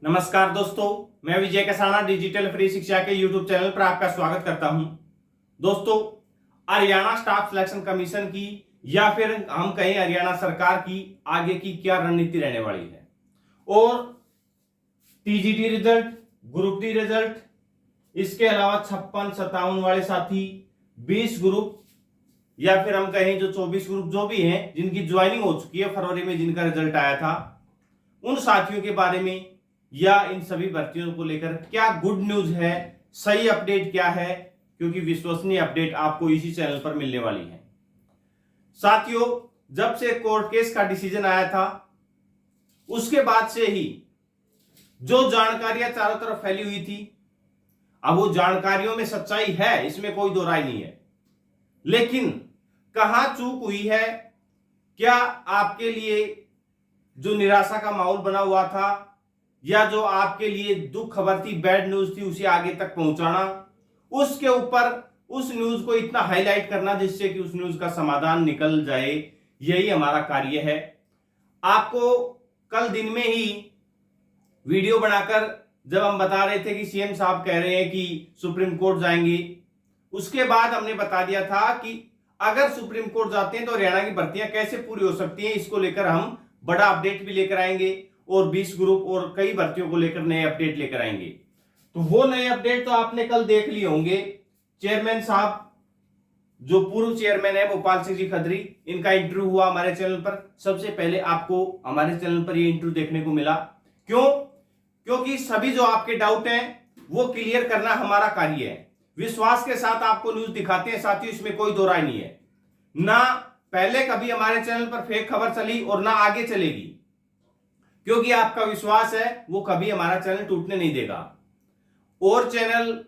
नमस्कार दोस्तों, मैं विजय कसाना डिजिटल फ्री शिक्षा के यूट्यूब चैनल पर आपका स्वागत करता हूं। दोस्तों, हरियाणा स्टाफ सिलेक्शन कमीशन की या फिर हम कहें हरियाणा सरकार की आगे की क्या रणनीति रहने वाली है और TGT result, group D result, इसके अलावा 56-57 वाले साथी, 20 ग्रुप या फिर हम कहें जो 24 ग्रुप जो भी हैं जिनकी ज्वाइनिंग हो चुकी है फरवरी में, जिनका रिजल्ट आया था, उन साथियों के बारे में या इन सभी भर्तियों को लेकर क्या गुड न्यूज है, सही अपडेट क्या है, क्योंकि विश्वसनीय अपडेट आपको इसी चैनल पर मिलने वाली है। साथियों, जब से कोर्ट केस का डिसीजन आया था उसके बाद से ही जो जानकारियां चारों तरफ फैली हुई थी, अब वो जानकारियों में सच्चाई है, इसमें कोई दो राय नहीं है, लेकिन कहां चूक हुई है, क्या आपके लिए जो निराशा का माहौल बना हुआ था या जो आपके लिए दुख खबर थी, बैड न्यूज थी, उसे आगे तक पहुंचाना, उसके ऊपर उस न्यूज को इतना हाईलाइट करना जिससे कि उस न्यूज का समाधान निकल जाए, यही हमारा कार्य है। आपको कल दिन में ही वीडियो बनाकर जब हम बता रहे थे कि सीएम साहब कह रहे हैं कि सुप्रीम कोर्ट जाएंगे, उसके बाद हमने बता दिया था कि अगर सुप्रीम कोर्ट जाते हैं तो हरियाणा की भर्तियां कैसे पूरी हो सकती हैं, इसको लेकर हम बड़ा अपडेट भी लेकर आएंगे और 20 ग्रुप और कई भर्तियों को लेकर नए अपडेट लेकर आएंगे। तो वो नए अपडेट तो आपने कल देख लिए होंगे। चेयरमैन साहब, जो पूर्व चेयरमैन है भोपाल सिंह जी खत्री, इनका इंटरव्यू हुआ हमारे चैनल पर। सबसे पहले आपको हमारे चैनल पर ये इंटरव्यू देखने को मिला। क्यों? क्योंकि सभी जो आपके डाउट हैं वो क्लियर करना हमारा कार्य है। विश्वास के साथ आपको न्यूज दिखाते हैं साथियों, इसमें कोई दो राय नहीं है। ना पहले कभी हमारे चैनल पर फेक खबर चली और ना आगे चलेगी, क्योंकि आपका विश्वास है वो कभी हमारा चैनल टूटने नहीं देगा। और चैनल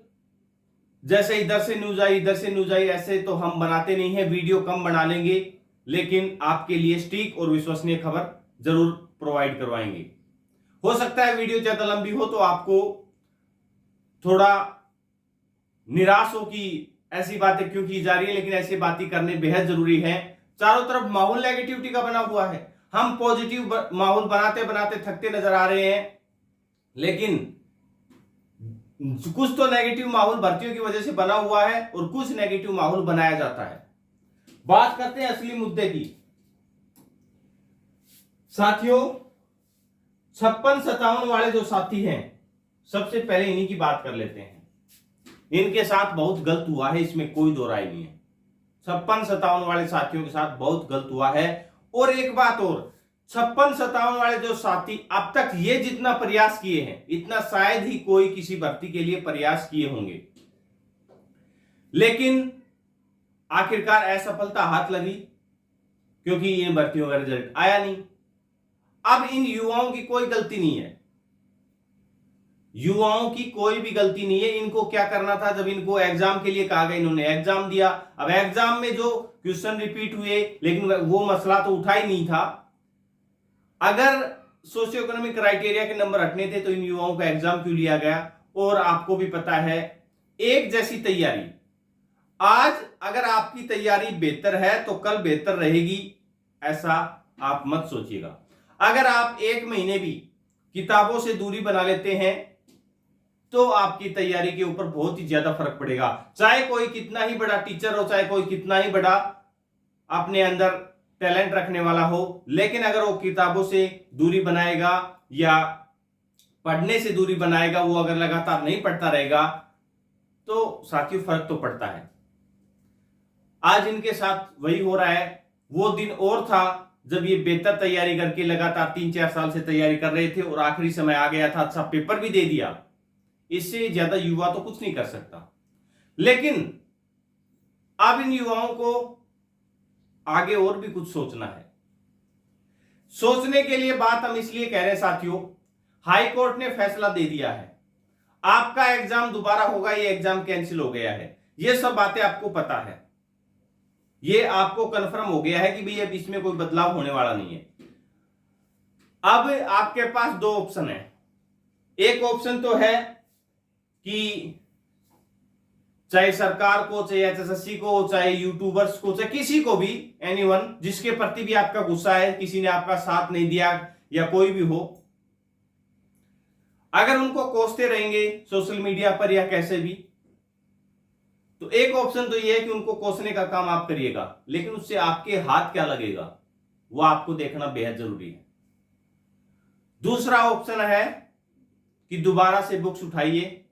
जैसे इधर से न्यूज आई इधर से न्यूज आई ऐसे तो हम बनाते नहीं है, वीडियो कम बना लेंगे, लेकिन आपके लिए सटीक और विश्वसनीय खबर जरूर प्रोवाइड करवाएंगे। हो सकता है वीडियो ज्यादा लंबी हो तो आपको थोड़ा निराश हो कि ऐसी बातें क्यों की जा रही है, लेकिन ऐसी बातें करने बेहद जरूरी है। चारों तरफ माहौल नेगेटिविटी का बना हुआ है, हम पॉजिटिव माहौल बनाते बनाते थकते नजर आ रहे हैं, लेकिन कुछ तो नेगेटिव माहौल भर्तियों की वजह से बना हुआ है और कुछ नेगेटिव माहौल बनाया जाता है। बात करते हैं असली मुद्दे की। साथियों, 56-57 वाले जो साथी हैं, सबसे पहले इन्हीं की बात कर लेते हैं। इनके साथ बहुत गलत हुआ है, इसमें कोई दो राय नहीं है। 56-57 वाले साथियों के साथ बहुत गलत हुआ है। और एक बात और, 56-57 वाले जो साथी अब तक ये जितना प्रयास किए हैं, इतना शायद ही कोई किसी भर्ती के लिए प्रयास किए होंगे, लेकिन आखिरकार असफलता हाथ लगी क्योंकि इन भर्तियों का रिजल्ट आया नहीं। अब इन युवाओं की कोई गलती नहीं है, युवाओं की कोई भी गलती नहीं है। इनको क्या करना था, जब इनको एग्जाम के लिए कहा गया इन्होंने एग्जाम दिया। अब एग्जाम में जो क्वेश्चन रिपीट हुए, लेकिन वो मसला तो उठा ही नहीं था। अगर सोशियो इकोनॉमिक क्राइटेरिया के नंबर हटने थे तो इन युवाओं का एग्जाम क्यों लिया गया? और आपको भी पता है, एक जैसी तैयारी, आज अगर आपकी तैयारी बेहतर है तो कल बेहतर रहेगी, ऐसा आप मत सोचिएगा। अगर आप एक महीने भी किताबों से दूरी बना लेते हैं तो आपकी तैयारी के ऊपर बहुत ही ज्यादा फर्क पड़ेगा। चाहे कोई कितना ही बड़ा टीचर हो, चाहे कोई कितना ही बड़ा अपने अंदर टैलेंट रखने वाला हो, लेकिन अगर वो किताबों से दूरी बनाएगा या पढ़ने से दूरी बनाएगा, वो अगर लगातार नहीं पढ़ता रहेगा तो साथियों फर्क तो पड़ता है। आज इनके साथ वही हो रहा है। वो दिन और था जब ये बेहतर तैयारी करके लगातार 3-4 साल से तैयारी कर रहे थे और आखिरी समय आ गया था, अच्छा पेपर भी दे दिया। इससे ज्यादा युवा तो कुछ नहीं कर सकता। लेकिन अब इन युवाओं को आगे और भी कुछ सोचना है। सोचने के लिए बात हम इसलिए कह रहे हैं साथियों, हाई कोर्ट ने फैसला दे दिया है, आपका एग्जाम दोबारा होगा, ये एग्जाम कैंसिल हो गया है। ये सब बातें आपको पता है, ये आपको कंफर्म हो गया है कि भाई अब इसमें कोई बदलाव होने वाला नहीं है। अब आपके पास दो ऑप्शन है। एक ऑप्शन तो है कि चाहे सरकार को, चाहे एचएसएससी को, चाहे यूट्यूबर्स को, चाहे किसी को भी, एनीवन जिसके प्रति भी आपका गुस्सा है, किसी ने आपका साथ नहीं दिया या कोई भी हो, अगर उनको कोसते रहेंगे सोशल मीडिया पर या कैसे भी, तो एक ऑप्शन तो यह है कि उनको कोसने का काम आप करिएगा, लेकिन उससे आपके हाथ क्या लगेगा वो आपको देखना बेहद जरूरी है। दूसरा ऑप्शन है कि दोबारा से बुक्स उठाइए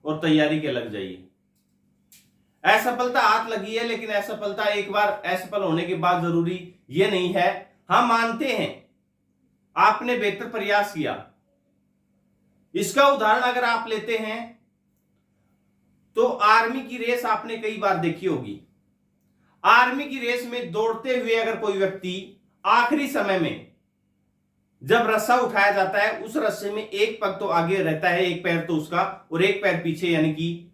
और तैयारी के लग जाइए। असफलता हाथ लगी है, लेकिन असफलता एक बार असफल होने के बाद जरूरी यह नहीं है। हम मानते हैं आपने बेहतर प्रयास किया। इसका उदाहरण अगर आप लेते हैं तो आर्मी की रेस आपने कई बार देखी होगी। आर्मी की रेस में दौड़ते हुए अगर कोई व्यक्ति आखिरी समय में जब रस्सा उठाया जाता है, उस रस्से में एक पग तो आगे रहता है, एक पैर तो उसका और एक पैर पीछे, यानी कि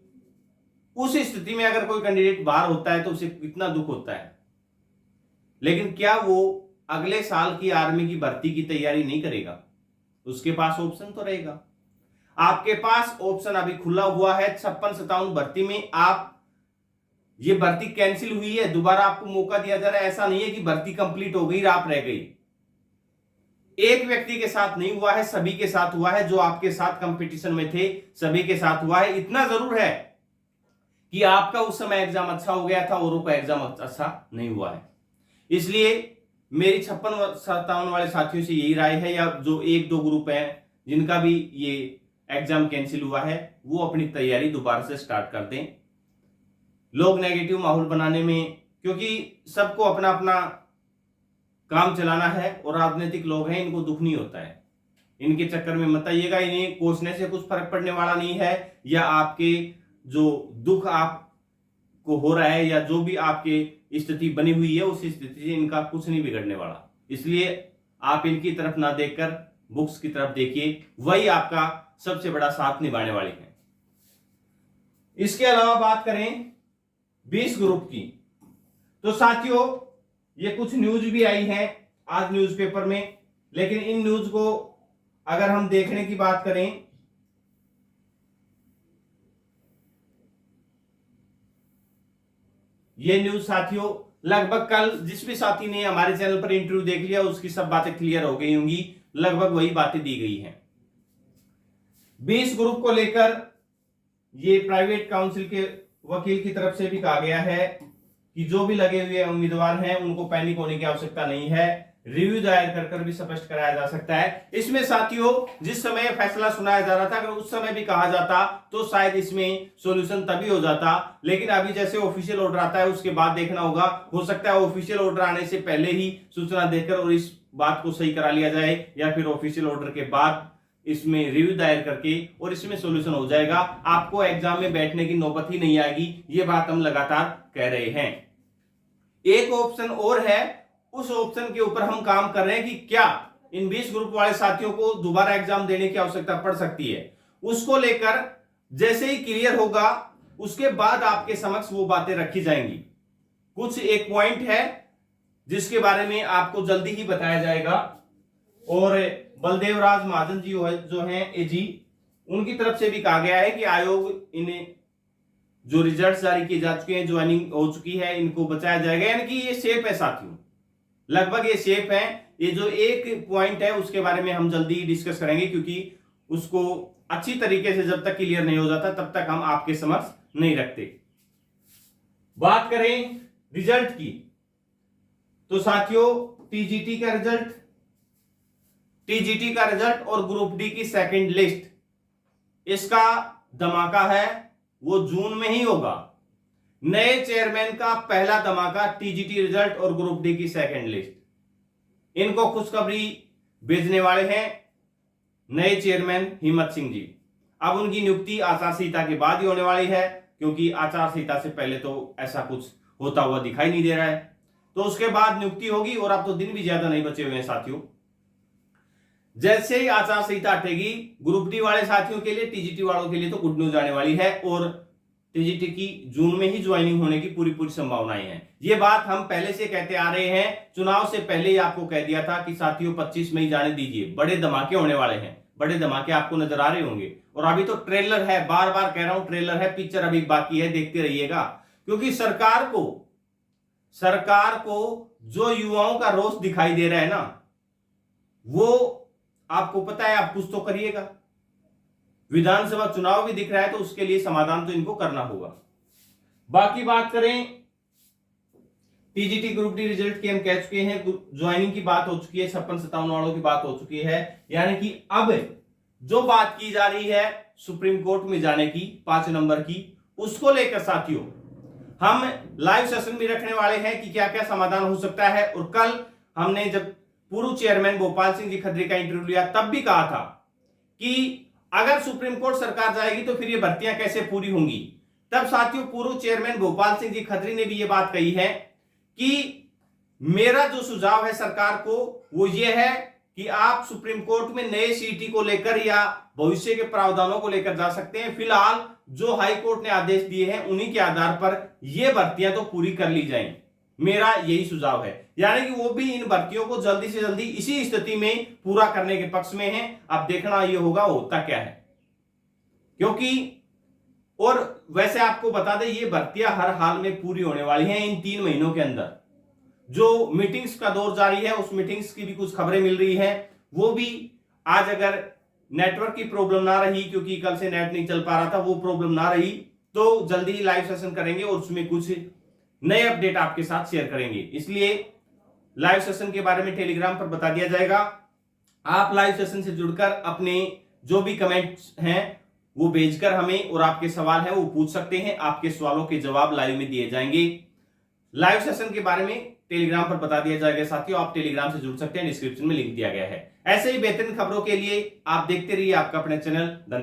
उस स्थिति में अगर कोई कैंडिडेट बाहर होता है तो उसे कितना दुख होता है। लेकिन क्या वो अगले साल की आर्मी की भर्ती की तैयारी नहीं करेगा? उसके पास ऑप्शन तो रहेगा। आपके पास ऑप्शन अभी खुला हुआ है। 56-57 भर्ती में आप, ये भर्ती कैंसिल हुई है, दोबारा आपको मौका दिया जा रहा है। ऐसा नहीं है कि भर्ती कंप्लीट हो गई और आप रह गई। एक व्यक्ति के साथ नहीं हुआ है, सभी के साथ हुआ है। जो आपके साथ कंपटीशन में थे सभी के साथ हुआ है। इतना जरूर है कि आपका उस समय एग्जाम अच्छा हो गया था, औरों का एग्जाम अच्छा नहीं हुआ है। इसलिए मेरी 56-57 वाले साथियों से यही राय है, या जो 1-2 ग्रुप हैं जिनका भी ये एग्जाम कैंसिल हुआ है, वो अपनी तैयारी दोबारा से स्टार्ट कर दें। लोग नेगेटिव माहौल बनाने में, क्योंकि सबको अपना अपना काम चलाना है और राजनीतिक लोग हैं, इनको दुख नहीं होता है। इनके चक्कर में मत आइएगा। इन्हें कोसने से कुछ फर्क पड़ने वाला नहीं है, या आपके जो दुख आपको हो रहा है या जो भी आपके स्थिति बनी हुई है उस स्थिति से इनका कुछ नहीं बिगड़ने वाला। इसलिए आप इनकी तरफ ना देखकर बुक्स की तरफ देखिए, वही आपका सबसे बड़ा साथ निभाने वाली है। इसके अलावा बात करें 20 ग्रुप की, तो साथियों ये कुछ न्यूज भी आई है आज न्यूज़पेपर में, लेकिन इन न्यूज को अगर हम देखने की बात करें ये न्यूज साथियों लगभग कल जिस भी साथी ने हमारे चैनल पर इंटरव्यू देख लिया उसकी सब बातें क्लियर हो गई होंगी। लगभग वही बातें दी गई हैं। 20 ग्रुप को लेकर ये प्राइवेट काउंसिल के वकील की तरफ से भी कहा गया है कि जो भी लगे हुए उम्मीदवार हैं उनको पैनिक होने की आवश्यकता नहीं है। रिव्यू दायर कर भी स्पष्ट कराया जा सकता है। इसमें साथियों जिस समय फैसला सुनाया जा रहा था, अगर उस समय भी कहा जाता तो शायद इसमें सॉल्यूशन तभी हो जाता। लेकिन अभी जैसे ऑफिशियल ऑर्डर आता है उसके बाद देखना होगा। हो सकता है ऑफिशियल ऑर्डर आने से पहले ही सूचना देकर और इस बात को सही करा लिया जाए, या फिर ऑफिशियल ऑर्डर के बाद इसमें रिव्यू दायर करके और इसमें सॉल्यूशन हो जाएगा। आपको एग्जाम में बैठने की नौबत ही नहीं आएगी। ये बात हम लगातार कह रहे हैं। एक ऑप्शन और है, उस ऑप्शन के ऊपर हम काम कर रहे हैं कि क्या इन 20 ग्रुप वाले साथियों को दोबारा एग्जाम देने की आवश्यकता पड़ सकती है। उसको लेकर जैसे ही क्लियर होगा उसके बाद आपके समक्ष वो बातें रखी जाएंगी। कुछ एक पॉइंट है जिसके बारे में आपको जल्दी ही बताया जाएगा, और बलदेव राज महाजन जी जो हैं एजी, उनकी तरफ से भी कहा गया है कि आयोग इन्हें जो रिजल्ट जारी किए जा चुके हैं, ज्वाइनिंग हो चुकी है, इनको बचाया जाएगा। यानी कि ये सेफ है साथियों, लगभग ये सेफ है। ये जो एक पॉइंट है उसके बारे में हम जल्दी ही डिस्कस करेंगे, क्योंकि उसको अच्छी तरीके से जब तक क्लियर नहीं हो जाता तब तक हम आपके समक्ष नहीं रखते। बात करें रिजल्ट की, तो साथियों टीजीटी का रिजल्ट और ग्रुप डी की सेकंड लिस्ट, इसका धमाका है वो जून में ही होगा। नए चेयरमैन का पहला धमाका, टीजीटी रिजल्ट और ग्रुप डी की सेकंड लिस्ट। इनको खुशखबरी भेजने वाले हैं नए चेयरमैन हिम्मत सिंह जी। अब उनकी नियुक्ति आचार संहिता के बाद ही होने वाली है, क्योंकि आचार संहिता से पहले तो ऐसा कुछ होता हुआ दिखाई नहीं दे रहा है। तो उसके बाद नियुक्ति होगी, और अब तो दिन भी ज्यादा नहीं बचे हुए हैं साथियों। जैसे ही आचार संहिता हटेगी, ग्रुप डी वाले साथियों के लिए, टीजीटी वालों के लिए तो गुड न्यूज आने वाली है, और टीजीटी की जून में ही ज्वाइनिंग होने की पूरी संभावनाएं हैं। ये बात हम पहले से कहते आ रहे हैं। चुनाव से पहले ही आपको कह दिया था कि साथियों 25 मई जाने दीजिए, बड़े धमाके होने वाले हैं। बड़े धमाके आपको नजर आ रहे होंगे, और अभी तो ट्रेलर है, बार बार कह रहा हूं ट्रेलर है, पिक्चर अभी बाकी है, देखते रहिएगा। क्योंकि सरकार को जो युवाओं का रोष दिखाई दे रहा है ना, वो आपको पता है, आप कुछ तो करिएगा। विधानसभा चुनाव भी दिख रहा है, तो उसके लिए समाधान तो इनको करना होगा। बाकी बात करें टीजीटी ग्रुप डी रिजल्ट की, हम कह चुके हैं ज्वाइनिंग की बात हो चुकी है, 56-57 वालों की बात हो चुकी है। यानी कि अब जो बात की जा रही है सुप्रीम कोर्ट में जाने की 5 नंबर की, उसको लेकर साथियों हम लाइव सेशन भी रखने वाले हैं कि क्या क्या समाधान हो सकता है। और कल हमने जब पूर्व चेयरमैन गोपाल सिंह जी खत्री का इंटरव्यू लिया, तब भी कहा था कि अगर सुप्रीम कोर्ट सरकार जाएगी तो फिर ये भर्तियां कैसे पूरी होंगी। तब साथियों पूर्व चेयरमैन गोपाल सिंह जी खत्री ने भी ये बात कही है कि मेरा जो सुझाव है सरकार को वो ये है कि आप सुप्रीम कोर्ट में नए सीटी को लेकर या भविष्य के प्रावधानों को लेकर जा सकते हैं। फिलहाल जो हाई कोर्ट ने आदेश दिए हैं उन्हीं के आधार पर ये भर्तियां तो पूरी कर ली जाएं, मेरा यही सुझाव है। यानी कि वो भी इन भर्तियों को जल्दी से जल्दी इसी स्थिति में पूरा करने के पक्ष में है। अब देखना ये होगा होता क्या है, क्योंकि और वैसे आपको बता दें ये भर्तियां हर हाल में पूरी होने वाली हैं इन 3 महीनों के अंदर। जो मीटिंग्स का दौर जारी है उस मीटिंग्स की भी कुछ खबरें मिल रही है, वो भी आज अगर नेटवर्क की प्रॉब्लम ना रही, क्योंकि कल से नेट नहीं चल पा रहा था, वो प्रॉब्लम ना रही तो जल्दी ही लाइव सेशन करेंगे और उसमें कुछ नए अपडेट आपके साथ शेयर करेंगे। इसलिए लाइव सेशन के बारे में टेलीग्राम पर बता दिया जाएगा। आप लाइव सेशन से जुड़कर अपने जो भी कमेंट्स हैं वो भेजकर हमें और आपके सवाल हैं वो पूछ सकते हैं। आपके सवालों के जवाब लाइव में दिए जाएंगे। लाइव सेशन के बारे में टेलीग्राम पर बता दिया जाएगा साथियों, आप टेलीग्राम से जुड़ सकते हैं, डिस्क्रिप्शन में लिंक दिया गया है। ऐसे ही बेहतरीन खबरों के लिए आप देखते रहिए आपका अपना चैनल। धन्यवाद।